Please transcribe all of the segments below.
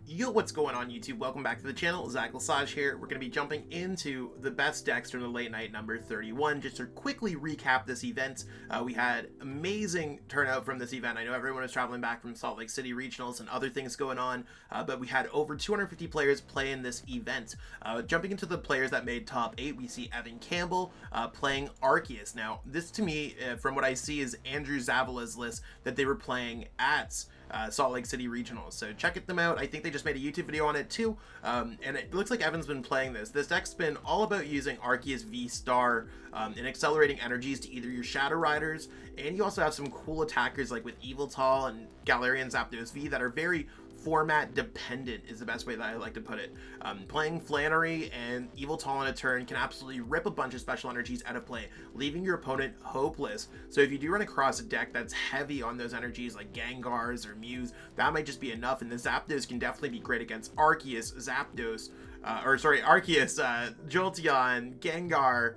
Yo, what's going on YouTube? Welcome back to the channel. Zach Lesage here. We're going to be jumping into the best decks during the late night number 31. Just to quickly recap this event, we had amazing turnout from this event. I know everyone was traveling back from Salt Lake City regionals and other things going on, but we had over 250 players play in this event. Jumping into the players that made top 8, we see Evan Campbell playing Arceus. Now, this to me, from what I see, is Andrew Zavala's list that they were playing at Salt Lake City Regionals. So check them out. I think they just made a YouTube video on it too. And it looks like Evan's been playing this. This deck's been all about using Arceus V-Star and accelerating energies to either your Shadow Riders, and you also have some cool attackers like with Yveltal and Galarian Zapdos V that are very format dependent, is the best way that I like to put it. Playing Flannery and Yveltal in a turn can absolutely rip a bunch of special energies out of play, leaving your opponent hopeless. So if you do run across a deck that's heavy on those energies like Gengars or Mews, that might just be enough, and the Zapdos can definitely be great against Arceus, Zapdos, Arceus, Jolteon, Gengar,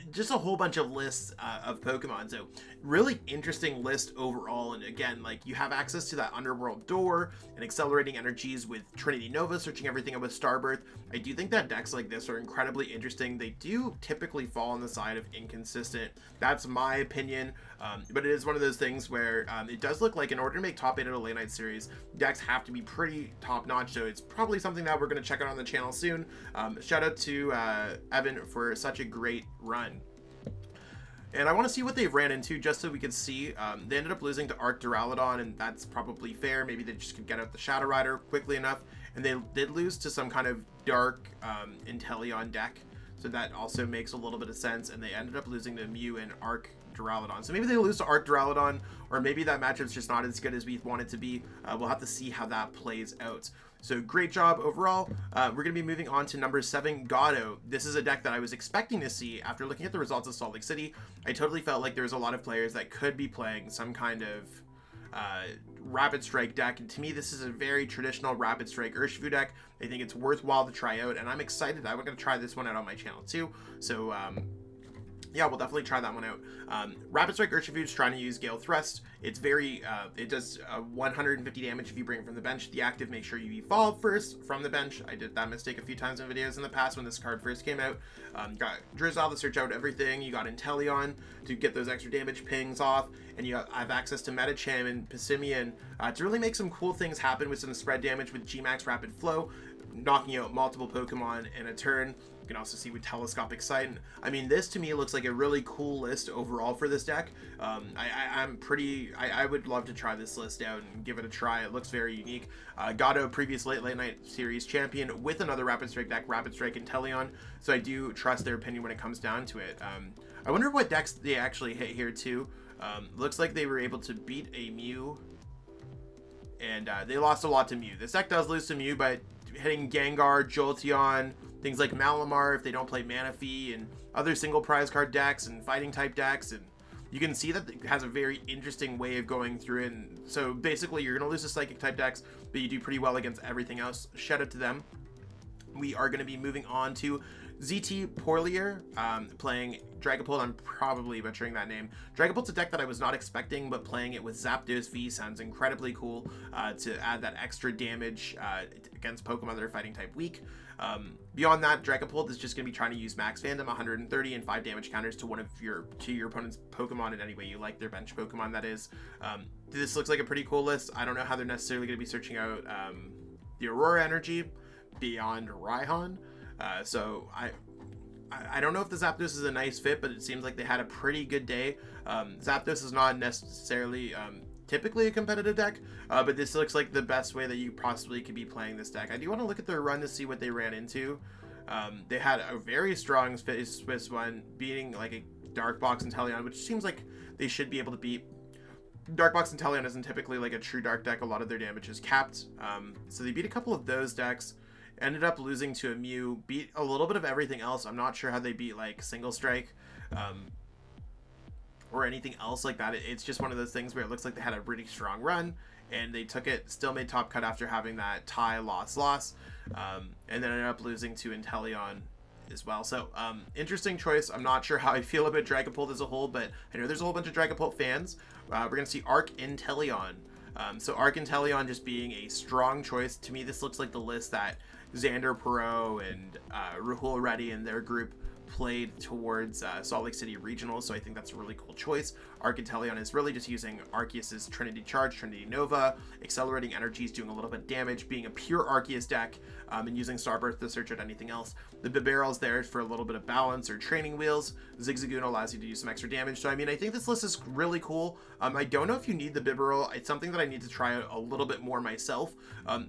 just a whole bunch of lists of Pokemon. So really interesting list overall. And again, like, you have access to that Underworld Door and accelerating energies with Trinity Nova, searching everything up with Starbirth. I do think that decks like this are incredibly interesting. They do typically fall on the side of inconsistent. That's my opinion. But it is one of those things where it does look like in order to make top 8 at a late night series, decks have to be pretty top notch. So it's probably something that we're going to check out on the channel soon. Shout out to Evan for such a great run. And I want to see what they've ran into just so we can see. They ended up losing to Arc-Duraludon, and that's probably fair. Maybe they just could get out the Shadow Rider quickly enough. And they did lose to some kind of dark Inteleon deck, so that also makes a little bit of sense. And they ended up losing to Mew and Arc-Duraludon. So maybe they lose to Arc-Duraludon, or maybe that matchup's just not as good as we want it to be. We'll have to see how that plays out. So great job overall. We're going to be moving on to number 7, Gado. This is a deck that I was expecting to see after looking at the results of Salt Lake City. I totally felt like there was a lot of players that could be playing some kind of Rapid Strike deck, and to me this is a very traditional Rapid Strike Urshifu deck. I think it's worthwhile to try out, and I'm excited. I'm going to try this one out on my channel too. So yeah, we'll definitely try that one out. Rapid Strike Urshifu is trying to use Gale Thrust. It's very, it does 150 damage if you bring it from the bench. The active, make sure you evolve first from the bench. I did that mistake a few times in videos in the past when this card first came out. Got Drizzle to search out everything. You got Inteleon to get those extra damage pings off. And you have access to Medicham and Passimian to really make some cool things happen with some spread damage with GMAX Rapid Flow, knocking out multiple Pokemon in a turn. You can also see with Telescopic Sight. I mean, this to me looks like a really cool list overall for this deck. I would love to try this list out and give it a try. It looks very unique. Gado, previous late night series champion with another Rapid Strike deck, Rapid Strike Inteleon. So I do trust their opinion when it comes down to it. I wonder what decks they actually hit here too. Looks like they were able to beat a Mew, and they lost a lot to Mew. This deck does lose to Mew, but hitting Gengar, Jolteon, things like Malamar if they don't play Manaphy, and other single prize card decks and fighting type decks, and you can see that it has a very interesting way of going through it. And so basically you're going to lose to psychic type decks, but you do pretty well against everything else. Shout out to them. We are going to be moving on to ZT Porlier playing Dragapult. I'm probably butchering that name. Dragapult's a deck that I was not expecting, but playing it with Zapdos V sounds incredibly cool to add that extra damage against Pokemon that are fighting type weak. Beyond that, Dragapult is just going to be trying to use Max Fandom, 130 and 5 damage counters to your opponent's Pokemon in any way you like, their bench Pokemon that is. This looks like a pretty cool list. I don't know how they're necessarily going to be searching out the Aurora energy beyond Raihan. So I don't know if the Zapdos is a nice fit, but it seems like they had a pretty good day. Zapdos is not necessarily typically a competitive deck, but this looks like the best way that you possibly could be playing this deck. I do want to look at their run to see what they ran into. They had a very strong Swiss one, beating like a Dark Box Inteleon, which seems like they should be able to beat. Dark Box Inteleon isn't typically like a true dark deck. A lot of their damage is capped. So they beat a couple of those decks. Ended up losing to a Mew, beat a little bit of everything else. I'm not sure how they beat like Single Strike or anything else like that. It's just one of those things where it looks like they had a really strong run and they took it, still made top cut after having that tie loss, and then ended up losing to Inteleon as well. So interesting choice. I'm not sure how I feel about Dragapult as a whole, but I know there's a whole bunch of Dragapult fans. We're going to see Arc Inteleon So Arc Inteleon just being a strong choice. To me, this looks like the list that Xander Perot and Rahul Reddy and their group played towards Salt Lake City Regionals, so I think that's a really cool choice. Arc Inteleon is really just using Arceus's Trinity Charge, Trinity Nova, accelerating energies, doing a little bit of damage, being a pure Arceus deck, and using Starbirth to search out anything else. The Bibarel's there for a little bit of balance or training wheels. Zigzagoon allows you to do some extra damage, so I mean, I think this list is really cool. I don't know if you need the Bibarel. It's something that I need to try out a little bit more myself,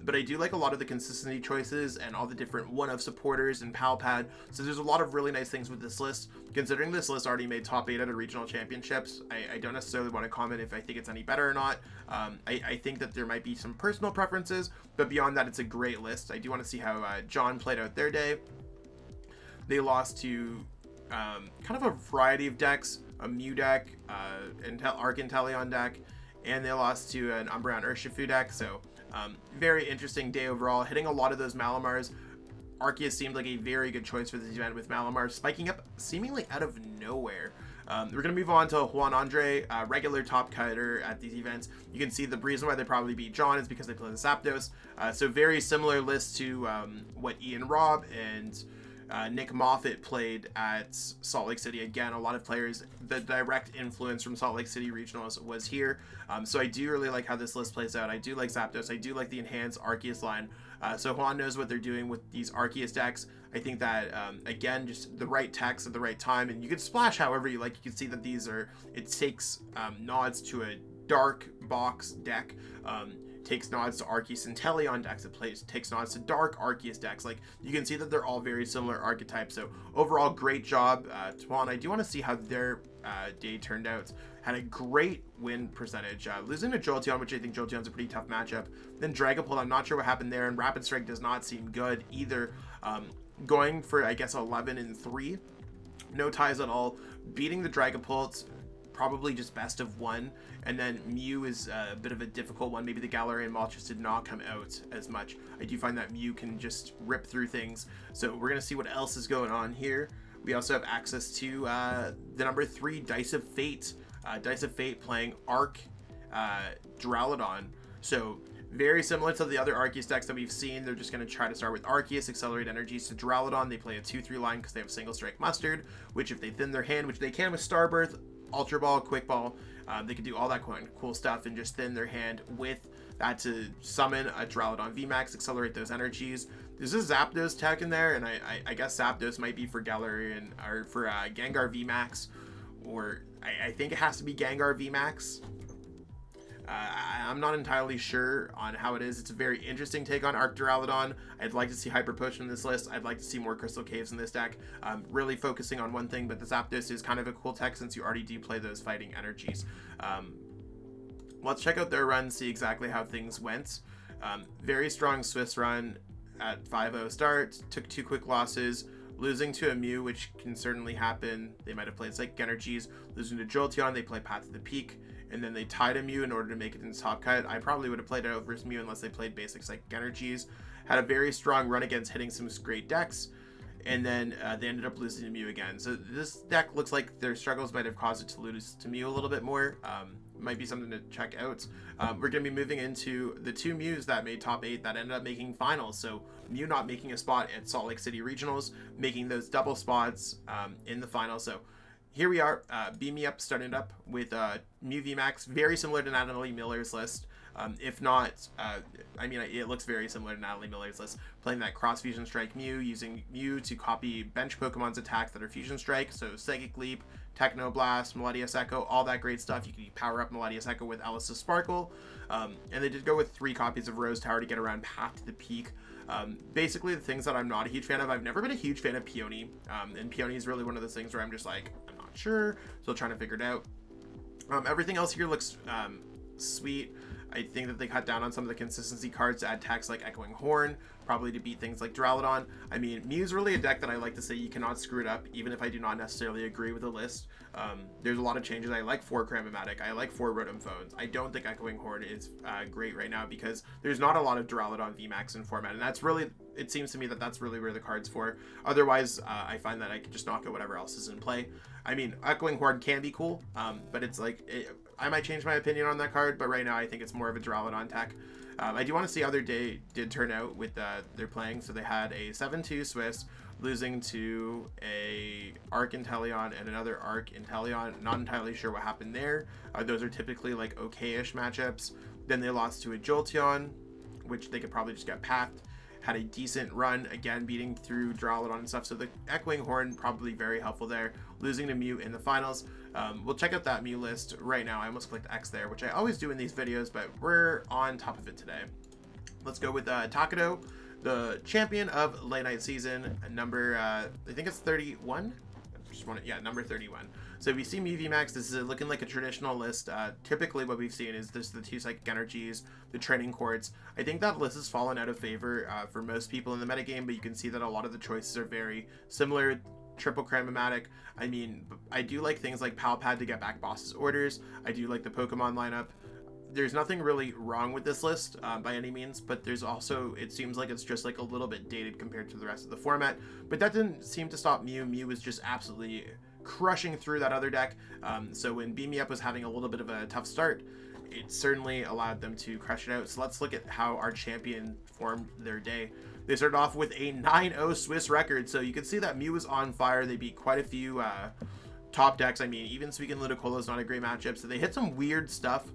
but I do like a lot of the consistency choices and all the different one-of supporters and Palpad, so there's a lot of really nice things with this list. Considering this list already made top 8 at a regional championships, I don't necessarily want to comment if I think it's any better or not. I think that there might be some personal preferences, but beyond that, it's a great list. I do want to see how John played out their day. They lost to kind of a variety of decks, a Mew deck, Arc Inteleon deck, and they lost to an Umbreon Urshifu deck, so very interesting day overall, hitting a lot of those Malamars. Arceus seemed like a very good choice for this event with Malamar spiking up seemingly out of nowhere. We're going to move on to Juan Andre, regular top cutter at these events. You can see the reason why they probably beat John is because they play the Zapdos. So very similar list to what Ian Robb and Nick Moffitt played at Salt Lake City. Again, a lot of players, the direct influence from Salt Lake City Regionals was here. So I do really like how this list plays out. I do like Zapdos. I do like the enhanced Arceus line. So Juan knows what they're doing with these Arceus decks. I think that, again, just the right text at the right time. And you can splash however you like. You can see that these are, it takes nods to a dark box deck. Takes nods to Arceus and Inteleon decks. It takes nods to dark Arceus decks. Like, you can see that they're all very similar archetypes. So overall, great job, Tuan. I do want to see how their day turned out. Had a great win percentage. Losing to Jolteon, which I think Jolteon's a pretty tough matchup. Then Dragapult, I'm not sure what happened there. And Rapid Strike does not seem good either. Going for, I guess, 11-3. No ties at all. Beating the Dragapult, probably just best of one, and then Mew is a bit of a difficult one. Maybe the Galarian Moltres did not come out as much. I do find that Mew can just rip through things, so we're gonna see what else is going on here. We also have access to the number 3 Dice of Fate. Dice of Fate playing Arc-Duraludon, so very similar to the other Arceus decks that we've seen. They're just going to try to start with Arceus, accelerate energies to Duraludon. They play a 2-3 line because they have Single Strike Mustard, which if they thin their hand, which they can with Starbirth, Ultra Ball, Quick Ball, they can do all that cool stuff and just thin their hand with that to summon a Duraludon VMAX, accelerate those energies. There's a Zapdos tech in there, and I guess Zapdos might be for Galarian, or for Gengar VMAX, or I think it has to be Gengar VMAX. I'm not entirely sure on how it is. It's a very interesting take on Arc-Duraludon. I'd like to see Hyper Potion in this list. I'd like to see more Crystal Caves in this deck. Really focusing on one thing, but the Zapdos is kind of a cool tech since you already do play those fighting energies. Let's check out their run, see exactly how things went. Very strong Swiss run at 5-0 start. Took 2 quick losses. Losing to a Mew, which can certainly happen. They might have played Psychic Energies. Losing to Jolteon, they play Path to the Peak. And then they tied a Mew in order to make it into top cut. I probably would have played it out versus Mew unless they played basic Psychic Energies. Had a very strong run against hitting some great decks. And then they ended up losing to Mew again. So this deck looks like their struggles might have caused it to lose to Mew a little bit more. Might be something to check out. We're going to be moving into the 2 Mews that made top 8 that ended up making finals. So Mew not making a spot at Salt Lake City Regionals, making those double spots in the final. So here we are, Beam Me Up starting up with Mew VMAX, very similar to Natalie Miller's list. If not, I mean, it looks very similar to Natalie Miller's list. Playing that Cross Fusion Strike Mew, using Mew to copy bench Pokemon's attacks that are Fusion Strike. So Psychic Leap, Techno Blast, Melodious Echo, all that great stuff. You can power up Melodious Echo with Alice's Sparkle. And they did go with 3 copies of Rose Tower to get around Path to the Peak. Basically, the things that I'm not a huge fan of, I've never been a huge fan of Peony. And Peony is really one of those things where I'm just like, I'm not sure. Still trying to figure it out. Everything else here looks sweet. I think that they cut down on some of the consistency cards to add attacks like Echoing Horn, probably to beat things like Duraludon. I mean, Mew's really a deck that I like to say you cannot screw it up, even if I do not necessarily agree with the list. There's a lot of changes. I like 4 Cramomatic. I like 4 Rotom Phones. I don't think Echoing Horn is great right now because there's not a lot of Duraludon VMAX in format, and that's really, it seems to me that that's really where the card's for. Otherwise, I find that I can just knock out whatever else is in play. I mean, Echoing Horn can be cool, but it's like, I might change my opinion on that card, but right now I think it's more of a Duraludon tech. I do want to see how their day did turn out with their playing. So they had a 7-2 Swiss, losing to a Arc-Inteleon and another Arc-Inteleon. Not entirely sure what happened there. Those are typically like okay-ish matchups. Then they lost to a Jolteon, which they could probably just get pathed. Had a decent run, again, beating through Duraludon and stuff. So the Echoing Horn, probably very helpful there. Losing to Mew in the finals. We'll check out that Mew list right now. I almost clicked X there, which I always do in these videos, but we're on top of it today. Let's go with Takedo, the champion of late night season, number, I think it's 31? Yeah, number 31. So if you see Mew VMAX, this is looking like a traditional list. Typically what we've seen is this the 2 psychic energies, the training quartz. I think that list has fallen out of favor for most people in the metagame, but you can see that a lot of the choices are very similar. Triple Cramomatic. I mean, I do like things like Palpad to get back bosses orders. I do like the Pokemon lineup. There's nothing really wrong with this list by any means, but there's also, it seems like it's just like a little bit dated compared to the rest of the format. But that didn't seem to stop Mew. Mew was just absolutely crushing through that other deck. So when Beam Me Up was having a little bit of a tough start, it certainly allowed them to crush it out. So let's look at how our champion formed their day. They started off with a 9-0 Swiss record, so you can see that Mew was on fire. They beat quite a few top decks. I mean, even Suicune Ludicolo is not a great matchup, so they hit some weird stuff.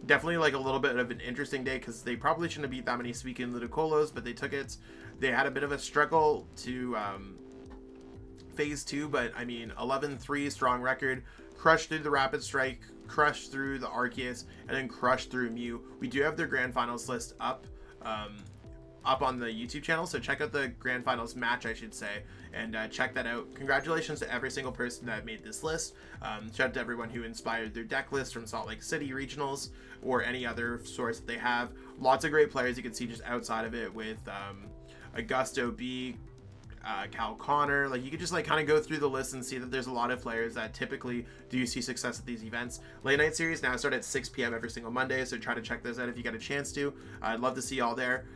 Definitely like a little bit of an interesting day, because they probably shouldn't have beat that many Suicune Ludicolos, but they took it. They had a bit of a struggle to phase 2, but I mean, 11-3 strong record, crushed through the Rapid Strike, crushed through the Arceus, and then crushed through Mew. We do have their grand finals list up on the YouTube channel, so check out the grand finals match, I should say, and check that out. Congratulations to every single person that made this list. Shout out to everyone who inspired their deck list from Salt Lake City regionals or any other source that they have. Lots of great players you can see just outside of it with Augusto B, Cal Connor. Like, you could just like kind of go through the list and see that there's a lot of players that typically do see success at these events. Late night series now start at 6 p.m. every single Monday, so try to check those out if you get a chance to. I'd love to see y'all there,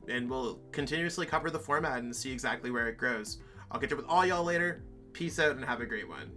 and we'll continuously cover the format and see exactly where it grows. I'll catch up with all y'all later. Peace out and have a great one.